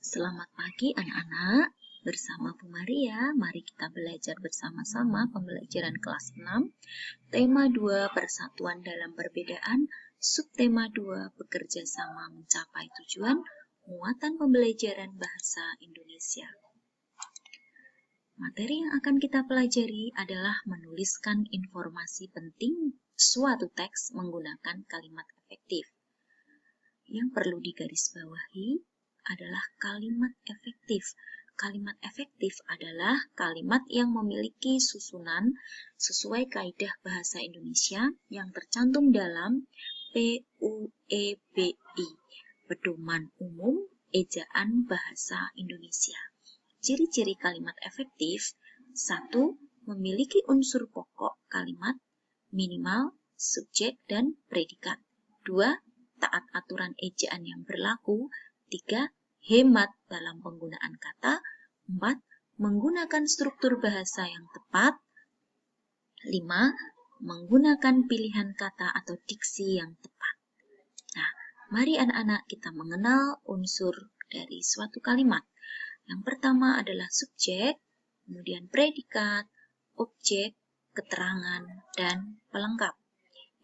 Selamat pagi anak-anak, bersama Bu Maria, mari kita belajar bersama-sama pembelajaran kelas 6, tema 2 persatuan dalam perbedaan, subtema 2 bekerja sama mencapai tujuan, muatan pembelajaran bahasa Indonesia. Materi yang akan kita pelajari adalah menuliskan informasi penting suatu teks menggunakan kalimat efektif. Yang perlu digarisbawahi adalah kalimat efektif. Kalimat efektif adalah kalimat yang memiliki susunan sesuai kaidah bahasa Indonesia yang tercantum dalam PUEBI, Pedoman Umum Ejaan Bahasa Indonesia. Ciri-ciri kalimat efektif: 1. Memiliki unsur pokok kalimat, minimal, subjek, dan predikat. 2. Taat aturan ejaan yang berlaku. 3. Hemat dalam penggunaan kata. 4. Menggunakan struktur bahasa yang tepat. 5. Menggunakan pilihan kata atau diksi yang tepat. Nah, mari anak-anak kita mengenal unsur dari suatu kalimat. Yang pertama adalah subjek, kemudian predikat, objek, keterangan, dan pelengkap.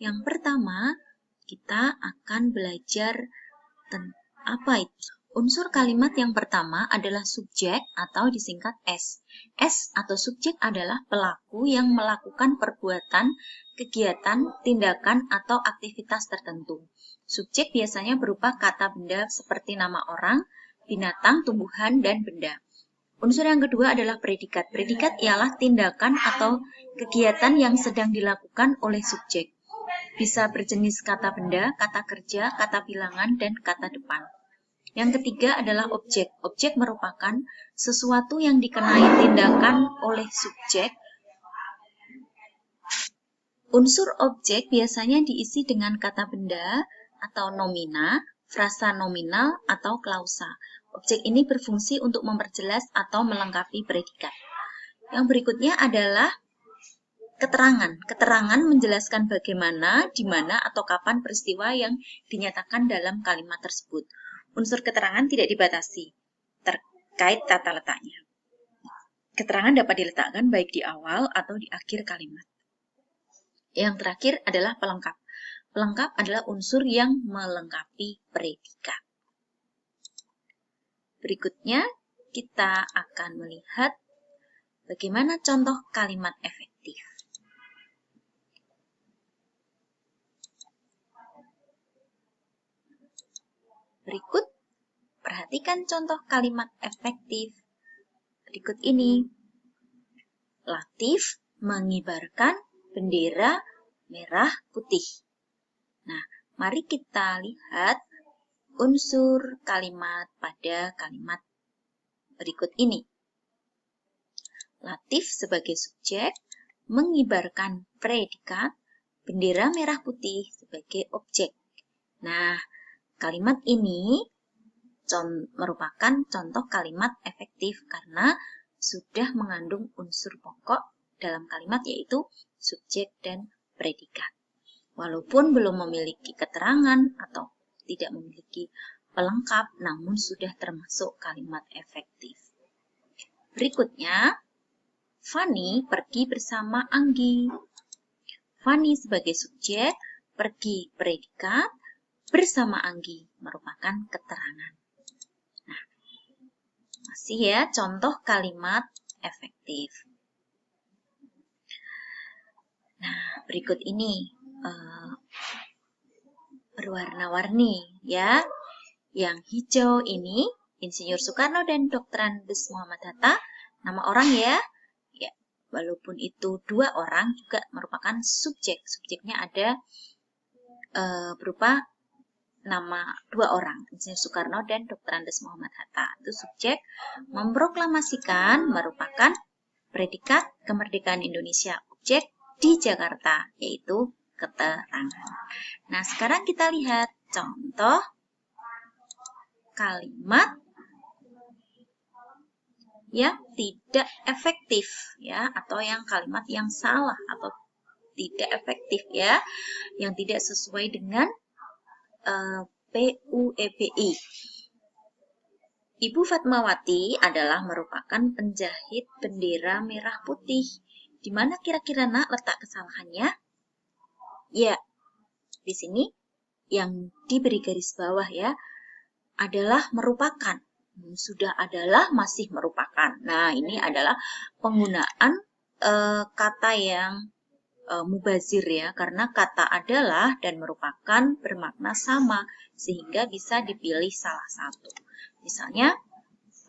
Yang pertama, kita akan belajar apa itu. Unsur kalimat yang pertama adalah subjek atau disingkat S. S atau subjek adalah pelaku yang melakukan perbuatan, kegiatan, tindakan, atau aktivitas tertentu. Subjek biasanya berupa kata benda seperti nama orang, binatang, tumbuhan, dan benda. Unsur yang kedua adalah predikat. Predikat ialah tindakan atau kegiatan yang sedang dilakukan oleh subjek. Bisa berjenis kata benda, kata kerja, kata bilangan, dan kata depan. Yang ketiga adalah objek. Objek merupakan sesuatu yang dikenai tindakan oleh subjek. Unsur objek biasanya diisi dengan kata benda atau nomina, frasa nominal, atau klausa. Objek ini berfungsi untuk memperjelas atau melengkapi predikat. Yang berikutnya adalah keterangan. Keterangan menjelaskan bagaimana, di mana, atau kapan peristiwa yang dinyatakan dalam kalimat tersebut. Unsur keterangan tidak dibatasi terkait tata letaknya. Keterangan dapat diletakkan baik di awal atau di akhir kalimat. Yang terakhir adalah pelengkap. Pelengkap adalah unsur yang melengkapi predikat. Berikutnya, kita akan melihat bagaimana contoh kalimat efektif. Berikut, perhatikan contoh kalimat efektif berikut ini. Latif mengibarkan bendera merah putih. Nah, mari kita lihat unsur kalimat pada kalimat berikut ini. Latif sebagai subjek, mengibarkan predikat, bendera merah putih sebagai objek. Nah, kalimat ini merupakan contoh kalimat efektif karena sudah mengandung unsur pokok dalam kalimat yaitu subjek dan predikat. Walaupun belum memiliki keterangan atau tidak memiliki pelengkap, namun sudah termasuk kalimat efektif. Berikutnya, Fani pergi bersama Anggi. Fani sebagai subjek, pergi predikat, bersama Anggi merupakan keterangan. Nah, masih ya contoh kalimat efektif. Nah, berikut ini berwarna-warni ya. Yang hijau ini Insinyur Soekarno dan Dr. Andes Muhammad Hatta, nama orang ya. Ya, walaupun itu dua orang juga merupakan subjek. Subjeknya ada berupa nama dua orang, Insinyur Soekarno dan Dr. Andes Muhammad Hatta. Itu subjek. Memproklamasikan merupakan predikat kemerdekaan Indonesia. Objek di Jakarta, yaitu keterangan. Nah, sekarang kita lihat contoh kalimat yang tidak efektif ya, atau yang kalimat yang salah atau tidak efektif ya, yang tidak sesuai dengan PUEBI. Ibu Fatmawati adalah merupakan penjahit bendera merah putih. Di mana kira-kira nak letak kesalahannya? Ya, di sini yang diberi garis bawah ya, adalah merupakan. Sudah adalah, masih merupakan. Nah, ini adalah penggunaan kata yang mubazir ya, karena kata adalah dan merupakan bermakna sama, sehingga bisa dipilih salah satu. Misalnya,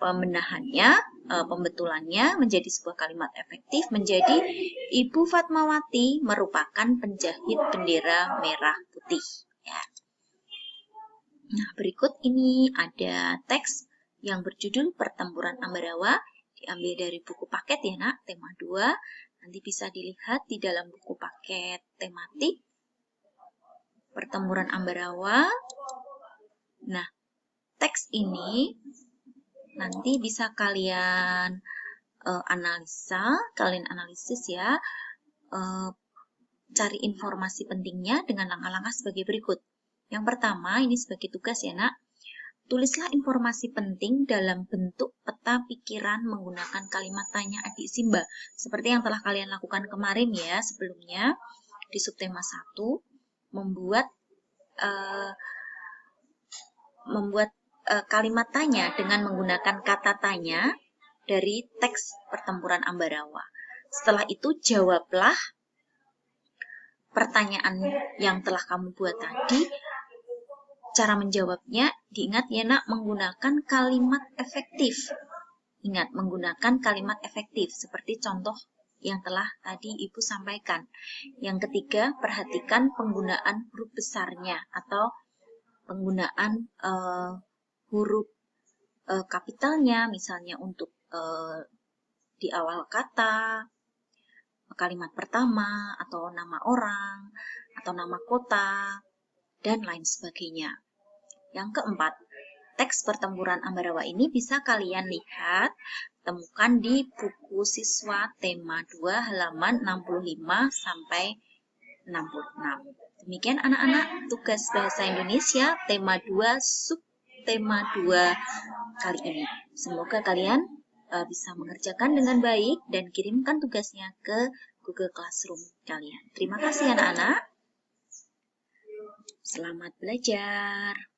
pembenahannya, pembetulannya menjadi sebuah kalimat efektif menjadi Ibu Fatmawati merupakan penjahit bendera merah putih. Ya. Nah, berikut ini ada teks yang berjudul Pertempuran Ambarawa, diambil dari buku paket ya nak, tema 2. Nanti bisa dilihat di dalam buku paket tematik Pertempuran Ambarawa. Nah, teks ini nanti bisa kalian kalian analisis ya, cari informasi pentingnya dengan langkah-langkah sebagai berikut. Yang pertama, ini sebagai tugas ya nak, tulislah informasi penting dalam bentuk peta pikiran menggunakan kalimat tanya adik Simba. Seperti yang telah kalian lakukan kemarin ya, sebelumnya di subtema 1, membuat kalimat tanya dengan menggunakan kata tanya dari teks Pertempuran Ambarawa. Setelah itu jawablah pertanyaan yang telah kamu buat tadi. Cara menjawabnya, diingat ya nak, menggunakan kalimat efektif. Ingat, menggunakan kalimat efektif seperti contoh yang telah tadi Ibu sampaikan. Yang ketiga, perhatikan penggunaan huruf besarnya atau penggunaan huruf kapitalnya, misalnya untuk di awal kata, kalimat pertama, atau nama orang, atau nama kota, dan lain sebagainya. Yang keempat, teks Pertempuran Ambarawa ini bisa kalian lihat, temukan di buku siswa tema 2 halaman 65 sampai 66. Demikian anak-anak tugas Bahasa Indonesia tema 2 subtema 2 kali ini. Semoga kalian bisa mengerjakan dengan baik dan kirimkan tugasnya ke Google Classroom kalian. Terima kasih anak-anak. Selamat belajar.